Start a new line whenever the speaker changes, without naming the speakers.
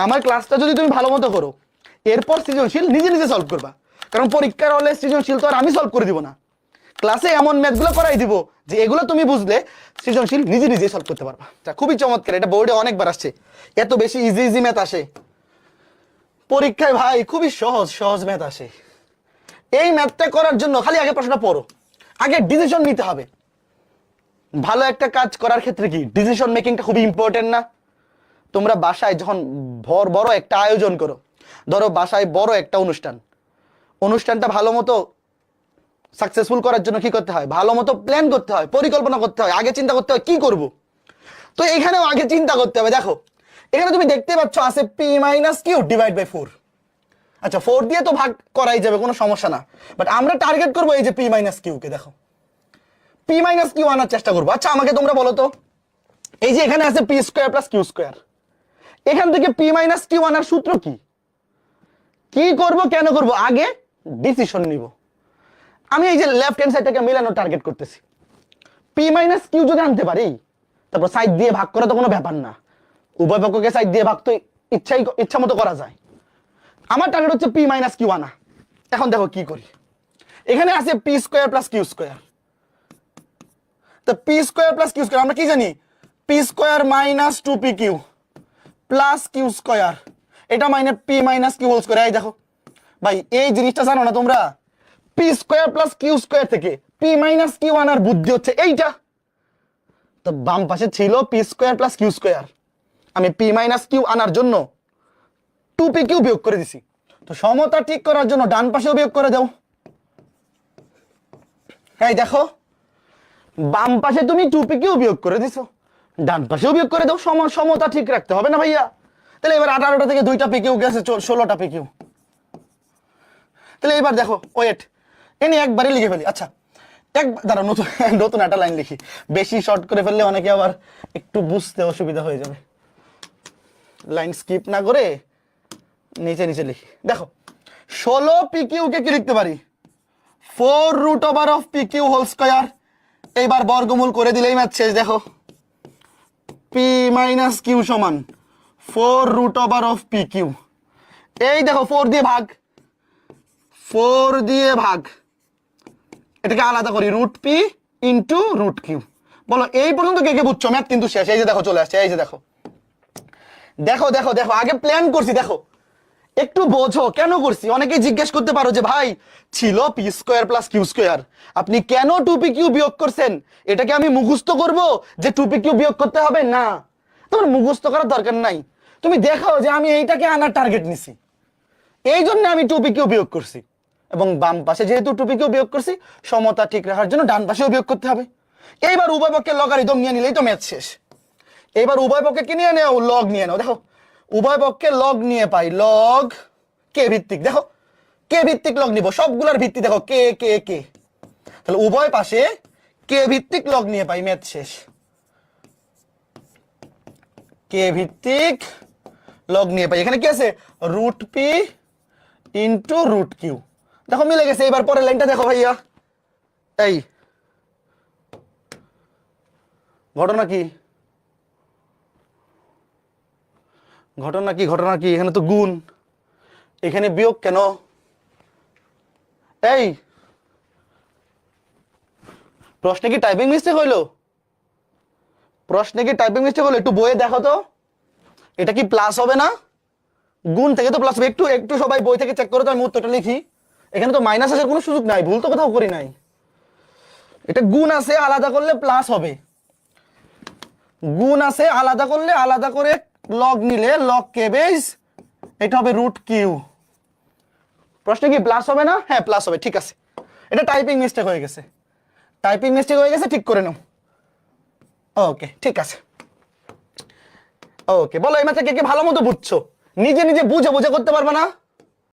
আমার ক্লাসটা যদি তুমি ভালো মতো করো, এরপর সৃজনশীল নিজে নিজে সলভ করবা। কারণ পরীক্ষার হলে সৃজনশীল তো আর আমি সলভ করে দিব না, ক্লাসে এমন ম্যাথগুলো করাই দিব যে এগুলো তুমি বুঝলে সৃজনশীল নিজে নিজে সলভ করতে পারবা। খুবই চমৎকার, এটা বোর্ডে অনেকবার আসছে, এত বেশি ইজি ইজি ম্যাথ আসে পরীক্ষায় ভাই, খুবই সহজ সহজ ম্যাথ আসে। এই ম্যাথটা করার জন্য খালি আগে প্রশ্নটা পড়ো, আগে ডিসিশন নিতে হবে। ভালো একটা কাজ করার ক্ষেত্রে কি ডিসিশন মেকিংটা খুবই ইম্পর্টেন্ট না? তোমরা বাসায় যখন বড় একটা আয়োজন করো, ধরো বাসায় বড় একটা অনুষ্ঠানটা ভালো মতো সাকসেসফুল করার জন্য কি করতে হয়? ভালো মতো প্ল্যান করতে হয়, পরিকল্পনা করতে হয়, আগে চিন্তা করতে হয় কি করব। তো এখানেও আগে চিন্তা করতে হবে। দেখো এখানে তুমি দেখতে পাচ্ছ আছে p - q ডিভাইড বাই 4। আচ্ছা 4 দিয়ে তো ভাগ করাই যাবে, কোনো সমস্যা না, বাট আমরা টার্গেট করবো এই যে p - q কে। দেখো p - q আনার চেষ্টা করবো। আচ্ছা আমাকে তোমরা বলো তো, এই যে এখানে আছে p² + q², এখান থেকে p - q আনার সূত্র কি? কি করব, কেন করব, আগে ডিসিশন নিব। আমি এই যে লেফট হ্যান্ড সাইডটাকে মিলানো টার্গেট করতেছি। p - q যদি আনতে পারি, তারপর সাইড দিয়ে ভাগ করা তো কোনো ব্যাপার না, উভয় পক্ষকে সাইড দিয়ে ভাগ তো ইচ্ছা মতো করা যায়। আমার টার্গেট হচ্ছে p - q আনা। এখন দেখো কি করি, এখানে আছে p² + q²। তো p² + q² আমরা কি জানি? p² - 2pq + q², এটা minus p - q whole square. এই দেখো ভাই, এই জিনিসটা জানো না তোমরা? p² + q² থেকে p - q আনার বুদ্ধি হচ্ছে এইটা। তো বাম পাশে ছিল p² + q², আমি p - q আনার জন্য 2pq বিয়োগ করে দিছি। তো সমতা ঠিক করার জন্য ডান পাশেও বিয়োগ করে দাও। এই দেখো বাম পাশে তুমি 2pq বিয়োগ করে দিছো, ডান পাশেও বিয়োগ করে দাও। সমতা ঠিক রাখতে হবে না ভাইয়া? তাহলে এবার 18টা থেকে 2টা pq গেছে, 16টা pq। তাহলে এবার দেখো ওয়েট, এনে একবারে লিখে ফেলি। আচ্ছা দাঁড়াও, নতুন একটা লাইন লিখি, বেশি শর্ট করে ফেললে অনেকে আবার একটু বুঝতে অসুবিধা হয়ে যাবে। লাইন স্কিপ না করে নিচে নিচে লিখি। দেখো 16pq কে কি লিখতে পারি? 4√pq whole square. এইবার বর্গমূল করে দিলেই ম্যাথ শেষ। দেখো p - q সমান 4√pq। এই দেখো 4 দিয়ে ভাগ, 4 দিয়ে ভাগ, এটাকে আলাদা করি, √p * √q। বলো এই পর্যন্ত কে কে বুঝছো? ম্যাথ কিন্তু শেষ। এই যে দেখো চলে আসছে, এই যে দেখো দেখো দেখো দেখো আগে প্ল্যান করছি। দেখো একটু বোঝো কেন করছি। অনেকেই জিজ্ঞেস করতে পারো যে ভাই ছিল p² + q², আপনি কেন 2pq বিয়োগ করছেন? এটাকে আমি মুখস্থ করব যে 2pq বিয়োগ করতে হবে? না, তোমার মুখস্থ করার দরকার নাই। তুমি দেখো যে আমি এইটাকে আনার টার্গেট নিছি, এই জন্য আমি 2pq বিয়োগ করছি। এবং বাম পাশে যেহেতু 2pq বিয়োগ করছি, সমতা ঠিক রাখার জন্য ডান পাশেও বিয়োগ করতে হবে। এইবার উভয় পক্ষের লগারিদম নিয়ে নিলেই তো ম্যাথ শেষ। এবার উভয় পক্ষে কি নিয়ে নাও? লগ নিয়ে নাও। দেখো উভয় পক্ষে লগ নিয়ে পাই লগ কে ভিত্তিক। দেখো কে ভিত্তিক লগ নিব, সবগুলোর ভিত্তি দেখো কে কে কে। তাহলে উভয় পাশে কে ভিত্তিক লগ নিয়ে পাই, ম্যাথ শেষ। কে ভিত্তিক লগ নিয়ে পাই, এখানে কি আছে? √p * √q। দেখো মিলে গেছে। এবার পরের লাইনটা দেখো ভাইয়া, এই ঘটনা কি? ঘটনা কি? ঘটনা কি? এখানে তো গুণ, এখানে বিয়োগ কেন? এই প্রশ্নে কি টাইপিং মিস্টেক হইলো? প্রশ্নে কি টাইপিং মিস্টেক হলো? একটু বইয়ে দেখো তো, এটা কি প্লাস হবে না? গুণ থেকে তো প্লাস হবে। একটু একটু সবাই বই থেকে চেক করো তো, আমি উত্তরটা লিখি। এখানে তো মাইনাস আসার কোনো সুযোগ নাই, ভুল তো কোথাও করি নাই। এটা গুণ আছে, আলাদা করলে প্লাস হবে। গুণ আছে, আলাদা করলে, আলাদা করে লগ নিলে লগ কে বেস, এটা হবে √q। প্রশ্নে কি প্লাস হবে না? হ্যাঁ প্লাস হবে, ঠিক আছে। এটা টাইপিং মিস্টেক হয়ে গেছে, টাইপিং মিস্টেক হয়ে গেছে, ঠিক করে নাও। ওকে ঠিক আছে। ওকে বলো এই ম্যাথটা কে কে ভালো মতো বুঝছো? নিজে নিজে বুঝে বুঝে করতে পারবে না?